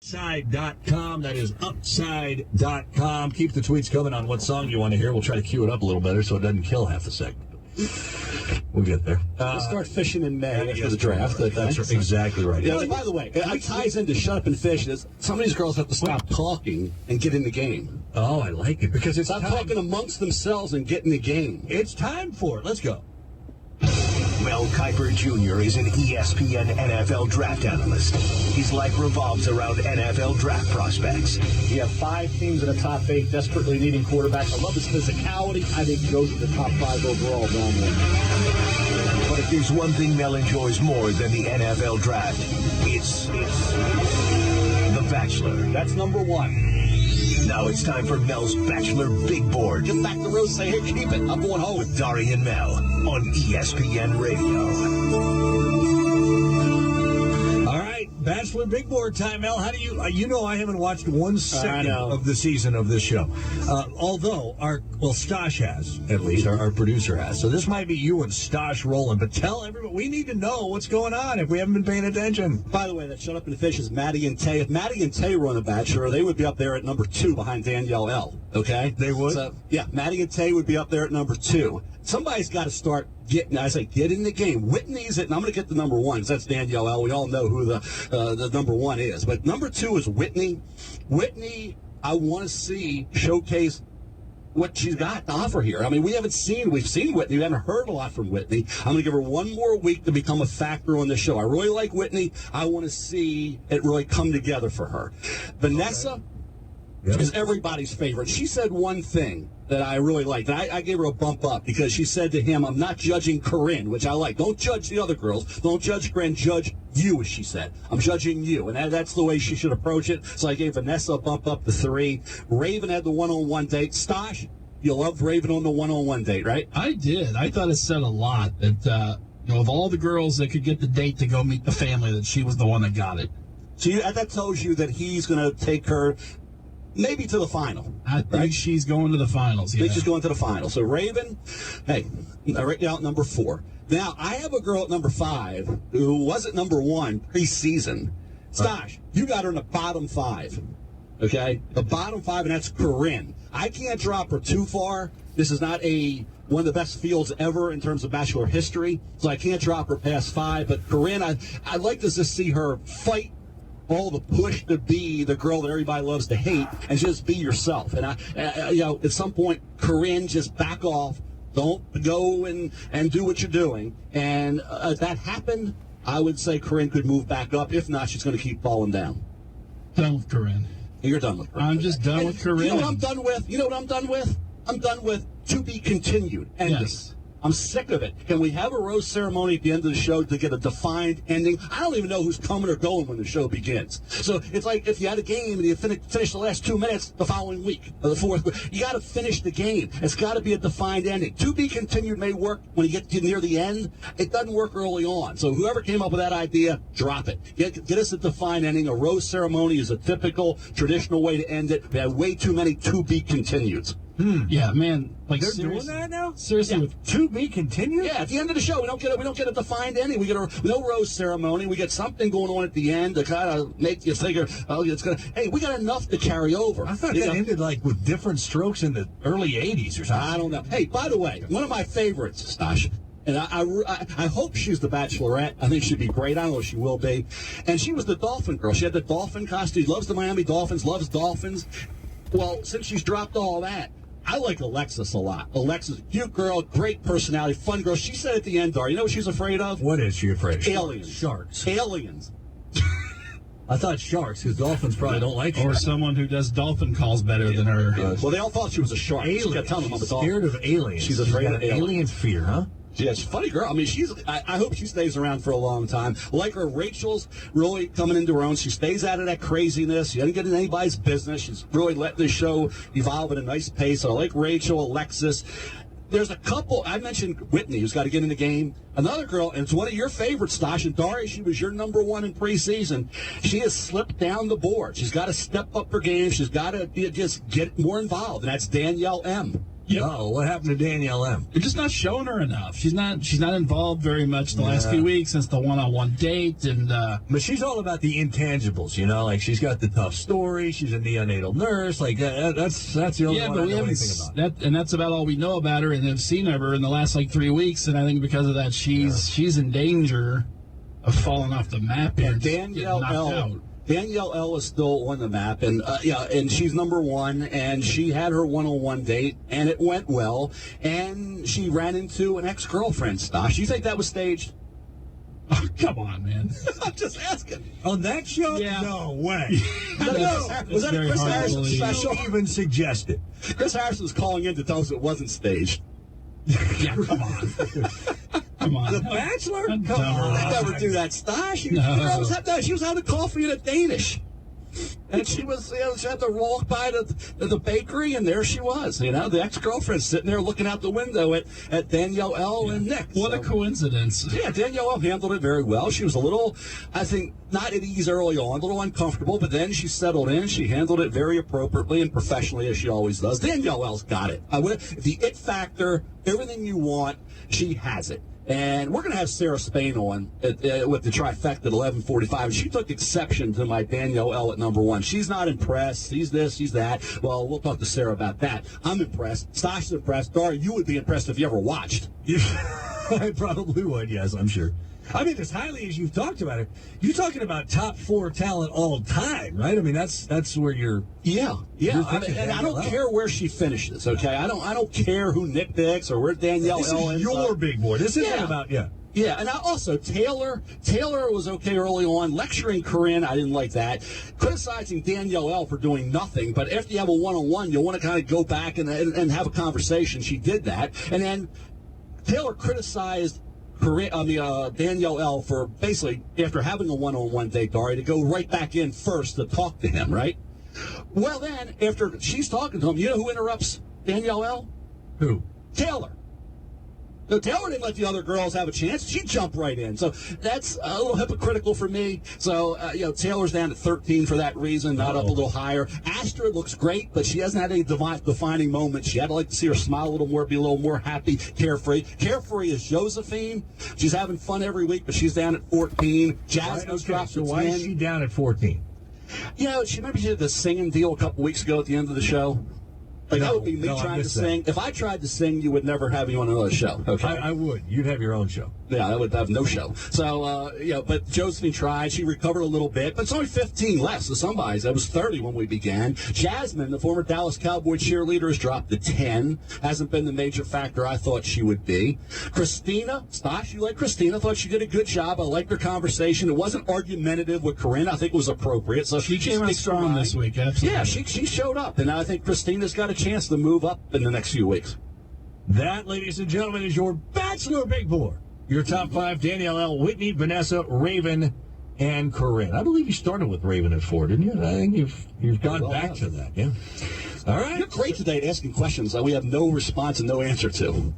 Upside.com. That is upside.com. Keep the tweets coming on what song you want to hear. We'll try to cue it up a little better so it doesn't kill half a segment. We'll get there. We'll start fishing in May after the draft. That's exactly right. Yeah, by the way, it ties into Shut Up and Fish. Some of these girls have to stop talking and get in the game. Oh, I like it because it's Stop talking amongst themselves and get in the game. It's time for it. Let's go. Mel Kiper Jr. is an ESPN NFL draft analyst. His life revolves around NFL draft prospects. You have 5 teams in the top 8 desperately needing quarterbacks. I love his physicality. I think he goes to the top 5 overall. But if there's one thing Mel enjoys more than the NFL draft, it's The Bachelor. That's number 1. Now it's time for Mel's Bachelor Big Board. Get back to Rose, say, hey, keep it. I'm going home. With Dari and Mel on ESPN Radio. All right, Bachelor Big Board time, Mel. How do you I haven't watched one second of the season of this show. Although Stosh has, at least, our producer has. So this might be you and Stosh rolling, but tell everybody, we need to know what's going on if we haven't been paying attention. By the way, that Shut Up and Fish is Maddie and Tay. If Maddie and Tay were on The Bachelor, they would be up there at number 2 behind Danielle L. Okay? They would? So, yeah, Maddie and Tay would be up there at number 2. Somebody's got to start get in the game. Whitney's it, and I'm going to get the number 1 because that's Danielle L. We all know who the number 1 is. But number 2 is Whitney. Whitney, I want to see showcase what she's got to offer here. I mean, we've seen Whitney. We haven't heard a lot from Whitney. I'm going to give her one more week to become a factor on the show. I really like Whitney. I want to see it really come together for her. Vanessa is everybody's favorite. She said one thing that I really liked. And I gave her a bump up because she said to him, I'm not judging Corinne, which I like. Don't judge the other girls. Don't judge Corinne. Judge you, as she said. I'm judging you. And that's the way she should approach it. So I gave Vanessa a bump up to 3. Raven had the one-on-one date. Stosh, you loved Raven on the one-on-one date, right? I did. I thought it said a lot that, of all the girls that could get the date to go meet the family, that she was the one that got it. So that tells you that he's going to take her maybe to the final. I think she's going to the finals. I think she's going to the final. So Raven, hey, I write you out number 4. Now, I have a girl at number 5 who was at number 1 preseason. Stosh, you got her in the bottom 5. Okay? The bottom 5, and that's Corinne. I can't drop her too far. This is not one of the best fields ever in terms of Bachelor history, so I can't drop her past 5. But Corinne, I'd like to just see her fight all the push to be the girl that everybody loves to hate and just be yourself. And at some point, Corinne, just back off. Don't go and do what you're doing. And if that happened, I would say Corinne could move back up. If not, she's going to keep falling down. Done with Corinne. You're done with Corinne. I'm just done with Corinne. You know what I'm done with? I'm done with to be continued ending. Yes. I'm sick of it. Can we have a rose ceremony at the end of the show to get a defined ending? I don't even know who's coming or going when the show begins. So it's like if you had a game and you finish the last 2 minutes the following week, or the 4th, you got to finish the game. It's got to be a defined ending. To be continued may work when you get near the end. It doesn't work early on. So whoever came up with that idea, drop it. Get us a defined ending. A rose ceremony is a typical, traditional way to end it. We have way too many to be continueds. Yeah, man. Like they're doing that now? Seriously, with to be continued? Yeah, at the end of the show, we don't get a defined ending. We get no rose ceremony. We get something going on at the end to kind of make you figure, hey, we got enough to carry over. I thought that ended like with different strokes in the early 80s or something. I don't know. Hey, by the way, one of my favorites, Stash, and I hope she's the Bachelorette. I think she'd be great. I don't know if she will be. And she was the dolphin girl. She had the dolphin costume. She loves the Miami Dolphins, loves dolphins. Well, since she's dropped all that, I like Alexis a lot. Alexis, cute girl, great personality, fun girl. She said at the end, Dar, you know what she's afraid of? What is she afraid of? Aliens. Sharks. Aliens. I thought sharks, because dolphins probably don't like sharks. Or someone who does dolphin calls better than her. Well, they all thought she was a shark. Aliens. She kept telling them I'm a dolphin. Scared of aliens. She's afraid of alien fear, huh? Yeah, she's a funny girl. I mean, I hope she stays around for a long time. Like her, Rachel's really coming into her own. She stays out of that craziness. She doesn't get in anybody's business. She's really letting the show evolve at a nice pace. So I like Rachel, Alexis. There's a couple. I mentioned Whitney, who's got to get in the game. Another girl, and it's one of your favorites, Stash, and Dari, she was your number 1 in preseason. She has slipped down the board. She's got to step up her game. She's got to just get more involved, and that's Danielle M. Yep. Oh, what happened to Danielle M? You're just not showing her enough. She's not involved very much the last few weeks since the one-on-one date. And but she's all about the intangibles, like she's got the tough story. She's a neonatal nurse. Like that's the only one I know anything about. And that's about all we know about her and have seen of her in the last 3 weeks. And I think because of that, she's in danger of falling off the map here. Danielle L is still on the map, and and she's number one, and she had her one-on-one date, and it went well, and she ran into an ex-girlfriend, Stosh. You think that was staged? Oh, come on, man. I'm just asking. On that show? Yeah. No way. Was that a Chris Harrison special? Don't even suggest it. Chris Harrison was calling in to tell us it wasn't staged. Yeah, come on. Come on. The Bachelor? Come They on. never do that, Stosh. She was having coffee in a Danish. And she was, she had to walk by the bakery, and there she was. The ex-girlfriend sitting there looking out the window at Danielle L. and Nick. What a coincidence. Yeah, Danielle L. handled it very well. She was a little, I think, not at ease early on, a little uncomfortable, but then she settled in. She handled it very appropriately and professionally, as she always does. Danielle L.'s got it. The it factor, everything you want, she has it. And we're going to have Sarah Spain on with the trifecta at 11:45. She took exception to my Danielle L. at number one. She's not impressed. She's this, she's that. Well, we'll talk to Sarah about that. I'm impressed. Stosh is impressed. Dari, you would be impressed if you ever watched. I probably would, yes, I'm sure. I mean, as highly as you've talked about it, you're talking about top 4 talent all time, right? I mean, that's where you're. Yeah. I don't care where she finishes. Okay, I don't care who Nick picks or where Danielle L. This is your big boy. This isn't about Yeah, and also Taylor was okay early on. Lecturing Corinne, I didn't like that. Criticizing Danielle L. for doing nothing, but after you have a one-on-one, you want to kind of go back and have a conversation. She did that, and then Taylor criticized Danielle L. for basically, after having a one-on-one date, Dari, to go right back in first to talk to him, right? Well, then, after she's talking to him, you know who interrupts Danielle L.? Who? Taylor. So Taylor didn't let the other girls have a chance. She jumped right in. So that's a little hypocritical for me. So, Taylor's down at 13 for that reason, not up a little higher. Astrid looks great, but she hasn't had any defining moments. She had to like to see her smile a little more, be a little more happy, carefree. Carefree is Josephine. She's having fun every week, but she's down at 14. Jasmine's dropped to 10. Why is she down at 14? She did the singing deal a couple weeks ago at the end of the show. That would be me trying to sing. If I tried to sing, you would never have me on another show. Okay, I would. You'd have your own show. Yeah, I would have no show. So, but Josephine tried. She recovered a little bit, but it's only 15 less to somebody's. That was 30 when we began. Jasmine, the former Dallas Cowboy cheerleader, has dropped to 10. Hasn't been the major factor I thought she would be. Christina, Stosh, you like Christina? Thought she did a good job. I liked her conversation. It wasn't argumentative with Corinne. I think it was appropriate. So she came out strong this week, absolutely. Yeah, she showed up, and I think Christina's got a chance to move up in the next few weeks. That, ladies and gentlemen, is your Bachelor Big Board. Your top 5, Danielle L., Whitney, Vanessa, Raven, and Corinne. I believe you started with Raven at 4, didn't you? I think you've gone back to that, yeah. All right. You're great today at asking questions that we have no response and no answer to.